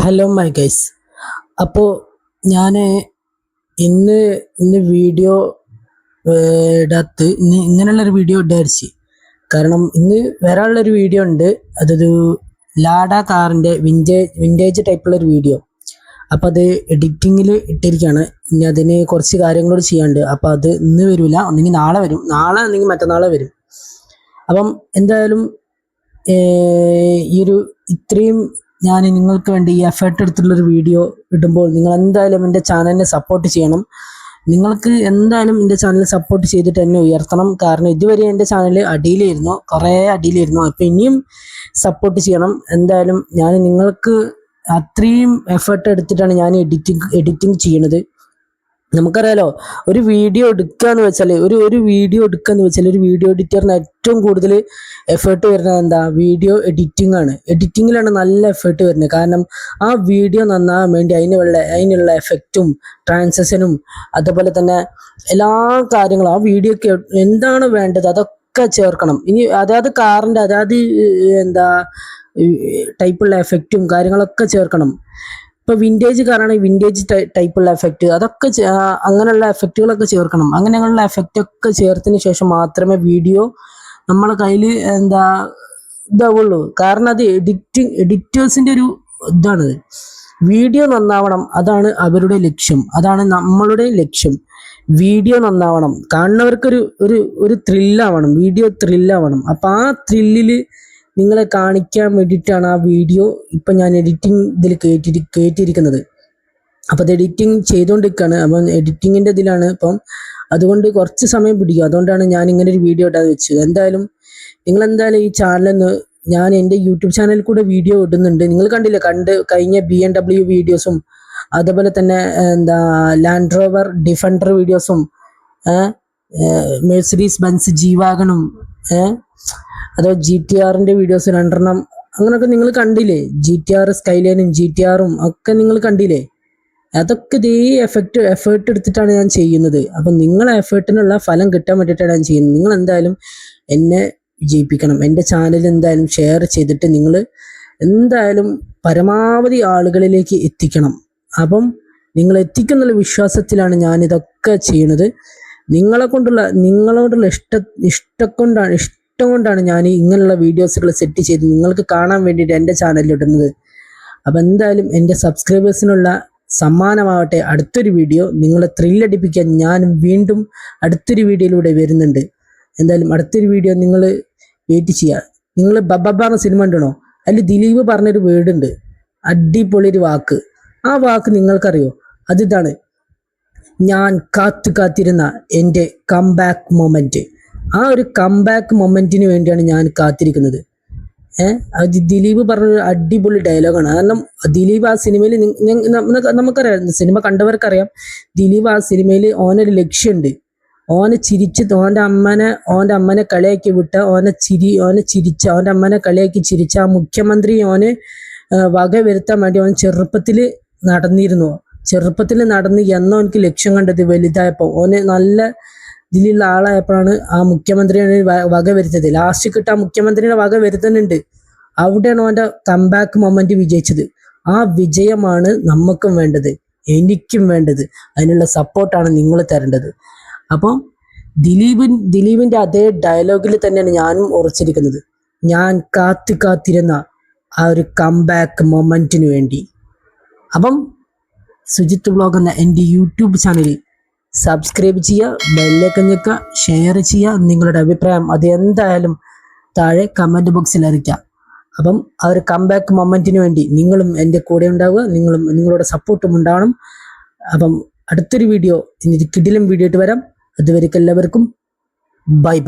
Hello my guys. അപ്പോൾ ഞാൻ ഇന്ന് ഇന്ന് വീഡിയോ ഇടത്ത് ഇങ്ങനെയുള്ളൊരു വീഡിയോ ഇടായിരിച്ചു. കാരണം ഇന്ന് വരാനുള്ളൊരു വീഡിയോ ഉണ്ട്. അതൊരു ലാഡ കാറിൻ്റെ വിൻറ്റേജ് ടൈപ്പുള്ളൊരു വീഡിയോ. അപ്പോൾ അത് എഡിറ്റിങ്ങിൽ ഇട്ടിരിക്കുകയാണ്. ഇനി അതിന് കുറച്ച് കാര്യങ്ങളോട് ചെയ്യാനുണ്ട്. അപ്പോൾ അത് ഇന്ന് വരില്ല, ഒന്നെങ്കിൽ നാളെ വരും, നാളെ അല്ലെങ്കിൽ മറ്റന്നാളെ വരും. അപ്പം എന്തായാലും ഈ ഒരു ഇത്രയും ഞാൻ നിങ്ങൾക്ക് വേണ്ടി ഈ എഫേർട്ട് എടുത്തുള്ളൊരു വീഡിയോ ഇടുമ്പോൾ നിങ്ങൾ എന്തായാലും എൻ്റെ ചാനലിനെ സപ്പോർട്ട് ചെയ്യണം. നിങ്ങൾക്ക് എന്തായാലും എൻ്റെ ചാനൽ സപ്പോർട്ട് ചെയ്തിട്ട് എന്നെ ഉയർത്തണം. കാരണം ഇതുവരെ എൻ്റെ ചാനൽ അടിയിലായിരുന്നു, കുറേ അടിയിലായിരുന്നു. അപ്പോൾ ഇനിയും സപ്പോർട്ട് ചെയ്യണം. എന്തായാലും ഞാൻ നിങ്ങൾക്ക് അത്രയും എഫേർട്ട് എടുത്തിട്ടാണ് ഞാൻ എഡിറ്റിംഗ് ചെയ്യണത്. നമുക്കറിയാലോ, ഒരു വീഡിയോ എടുക്കുക എന്ന് വെച്ചാൽ ഒരു വീഡിയോ ഒരു വീഡിയോ എഡിറ്ററിന് ഏറ്റവും കൂടുതൽ എഫേർട്ട് വരുന്നത് എന്താ? വീഡിയോ എഡിറ്റിംഗ് ആണ്. എഡിറ്റിങ്ങിലാണ് നല്ല എഫേർട്ട് വരുന്നത്. കാരണം ആ വീഡിയോ നന്നാകാൻ വേണ്ടി അതിനുള്ള എഫക്റ്റും ട്രാൻസിഷനും അതുപോലെ തന്നെ എല്ലാ കാര്യങ്ങളും ആ വീഡിയോക്ക് എന്താണ് വേണ്ടത് അതൊക്കെ ചേർക്കണം. ഇനി അതായത് കാറിൻ്റെ എന്താ ടൈപ്പുള്ള എഫക്റ്റും കാര്യങ്ങളൊക്കെ ചേർക്കണം. ഇപ്പോൾ വിൻറ്റേജ് കാറാണെങ്കിൽ വിൻറ്റേജ് ടൈപ്പുള്ള എഫക്റ്റ് അതൊക്കെ അങ്ങനെയുള്ള എഫക്റ്റുകളൊക്കെ ചേർക്കണം. അങ്ങനെയുള്ള എഫക്റ്റൊക്കെ ചേർത്തതിന് ശേഷം മാത്രമേ വീഡിയോ നമ്മളെ കയ്യിൽ ഇതാവുള്ളൂ. കാരണം അത് എഡിറ്റേഴ്സിൻ്റെ ഒരു ഇതാണത്. വീഡിയോ നന്നാവണം, അതാണ് അവരുടെ ലക്ഷ്യം, അതാണ് നമ്മളുടെ ലക്ഷ്യം. വീഡിയോ നന്നാവണം, കാണുന്നവർക്കൊരു ഒരു ത്രില്ലാവണം, വീഡിയോ ത്രില്ലാവണം. അപ്പം ആ ത്രില്ലിൽ നിങ്ങളെ കാണിക്കാൻ വേണ്ടിയിട്ടാണ് ആ വീഡിയോ ഇപ്പം ഞാൻ എഡിറ്റിംഗ് ഇതിൽ കയറ്റിയിരിക്കുന്നത്. അപ്പോൾ അത് എഡിറ്റിംഗ് ചെയ്തുകൊണ്ടിരിക്കുകയാണ്. അപ്പം എഡിറ്റിങ്ങിൻ്റെ ഇതിലാണ് ഇപ്പം. അതുകൊണ്ട് കുറച്ച് സമയം പിടിക്കും. അതുകൊണ്ടാണ് ഞാൻ ഇങ്ങനെ ഒരു വീഡിയോ ഇടാൻ വെച്ചത്. എന്തായാലും നിങ്ങളെന്തായാലും ഈ ചാനലിൽ ഞാൻ എൻ്റെ യൂട്യൂബ് ചാനലിൽ കൂടെ വീഡിയോ ഇടുന്നുണ്ട്. നിങ്ങൾ കണ്ടില്ലേ, കഴിഞ്ഞ BMW വീഡിയോസും അതുപോലെ തന്നെ ലാൻഡ് റോവർ ഡിഫൻഡർ വീഡിയോസും മെഴ്സിഡീസ് ബെൻസ് G-Wagon അതോ GTRൻ്റെ വീഡിയോസ് 2 അങ്ങനെയൊക്കെ നിങ്ങൾ കണ്ടില്ലേ. GTR സ്കൈലൈനും GTRും ഒക്കെ നിങ്ങൾ കണ്ടില്ലേ. അതൊക്കെ ഇതേ എഫേർട്ട് എടുത്തിട്ടാണ് ഞാൻ ചെയ്യുന്നത്. അപ്പം നിങ്ങളെ എഫേർട്ടിനുള്ള ഫലം കിട്ടാൻ വേണ്ടിയിട്ടാണ് ഞാൻ ചെയ്യുന്നത്. നിങ്ങൾ എന്തായാലും എന്നെ വിജയിപ്പിക്കണം. എൻ്റെ ചാനൽ എന്തായാലും ഷെയർ ചെയ്തിട്ട് നിങ്ങൾ എന്തായാലും പരമാവധി ആളുകളിലേക്ക് എത്തിക്കണം. അപ്പം നിങ്ങൾ എത്തിക്കുന്നുള്ള വിശ്വാസത്തിലാണ് ഞാനിതൊക്കെ ചെയ്യുന്നത്. നിങ്ങളോടുള്ള ഇഷ്ടം കൊണ്ടാണ് ഞാൻ ഇങ്ങനെയുള്ള വീഡിയോസുകൾ സെറ്റ് ചെയ്ത് നിങ്ങൾക്ക് കാണാൻ വേണ്ടിയിട്ട് എൻ്റെ ചാനലിൽ ഇടുന്നത്. അപ്പം എന്തായാലും എൻ്റെ സബ്സ്ക്രൈബേഴ്സിനുള്ള സമ്മാനമാവട്ടെ അടുത്തൊരു വീഡിയോ. നിങ്ങളെ ത്രില്ലടിപ്പിക്കാൻ ഞാൻ വീണ്ടും അടുത്തൊരു വീഡിയോയിലൂടെ വരുന്നുണ്ട്. എന്തായാലും അടുത്തൊരു വീഡിയോ നിങ്ങൾ വെയിറ്റ് ചെയ്യുക. നിങ്ങൾ ബബ്ബ സിനിമ ഉണ്ടോ? അതിൽ ദിലീപ് പറഞ്ഞൊരു വേർഡുണ്ട്, അടിപൊളി ഒരു വാക്ക്. ആ വാക്ക് നിങ്ങൾക്കറിയോ? അതിതാണ്, ഞാൻ കാത്തിരുന്ന എൻ്റെ കംബാക്ക് മൊമെൻറ്റ്. ആ ഒരു കംബാക്ക് മൊമെൻറ്റിന് വേണ്ടിയാണ് ഞാൻ കാത്തിരിക്കുന്നത്. അത് ദിലീപ് പറഞ്ഞൊരു അടിപൊളി ഡയലോഗാണ്. കാരണം ദിലീപ് ആ സിനിമയിൽ നമുക്കറിയാം, സിനിമ കണ്ടവർക്കറിയാം, ദിലീപ് ആ സിനിമയിൽ ഓനൊരു ലക്ഷ്യമുണ്ട്. ഓനെ ഓൻ്റെ അമ്മനെ കളിയാക്കി വിട്ട ഓൻ്റെ അമ്മനെ കളിയാക്കി ചിരിച്ച ആ മുഖ്യമന്ത്രി ഓന് വക വരുത്താൻ വേണ്ടി ഓൻ ചെറുപ്പത്തിൽ നടന്ന് എന്നോ എനിക്ക് ലക്ഷ്യം കണ്ടത് വലുതായപ്പോൾ ഓന് നല്ല ഇതിലുള്ള ആളായപ്പോഴാണ് ആ മുഖ്യമന്ത്രിയാണ് വക വരുത്തത്. ലാസ്റ്റ് കിട്ട ആ മുഖ്യമന്ത്രിയുടെ വക വരുത്തുന്നുണ്ട്. അവിടെയാണ് അവൻ്റെ കംബാക്ക് മൊമെന്റ് വിജയിച്ചത്. ആ വിജയമാണ് നമുക്കും വേണ്ടത്, എനിക്കും വേണ്ടത്. അതിനുള്ള സപ്പോർട്ടാണ് നിങ്ങൾ തരേണ്ടത്. അപ്പം ദിലീപിൻ്റെ അതേ ഡയലോഗിൽ തന്നെയാണ് ഞാനും ഉറച്ചിരിക്കുന്നത്. ഞാൻ കാത്തിരുന്ന ആ ഒരു കംബാക്ക് മൊമെന്റിന് വേണ്ടി. അപ്പം സുജിത്ത് വ്ലോഗ് എന്ന എൻ്റെ യൂട്യൂബ് ചാനൽ സബ്സ്ക്രൈബ് ചെയ്യുക, ബെല്ലൈക്കൺ ഞെക്കുക, ഷെയർ ചെയ്യുക. നിങ്ങളുടെ അഭിപ്രായം അത് എന്തായാലും താഴെ കമൻറ്റ് ബോക്സിൽ അറിയിക്കുക. അപ്പം ആ ഒരു കംബാക്ക് മൊമെൻറ്റിന് വേണ്ടി നിങ്ങളും എൻ്റെ കൂടെ ഉണ്ടാവുക, നിങ്ങളുടെ സപ്പോർട്ടും ഉണ്ടാവണം. അപ്പം അടുത്തൊരു വീഡിയോ, കിടിലം വീഡിയോ ആയിട്ട് വരാം. അതുവരെയ്ക്ക് എല്ലാവർക്കും ബൈ.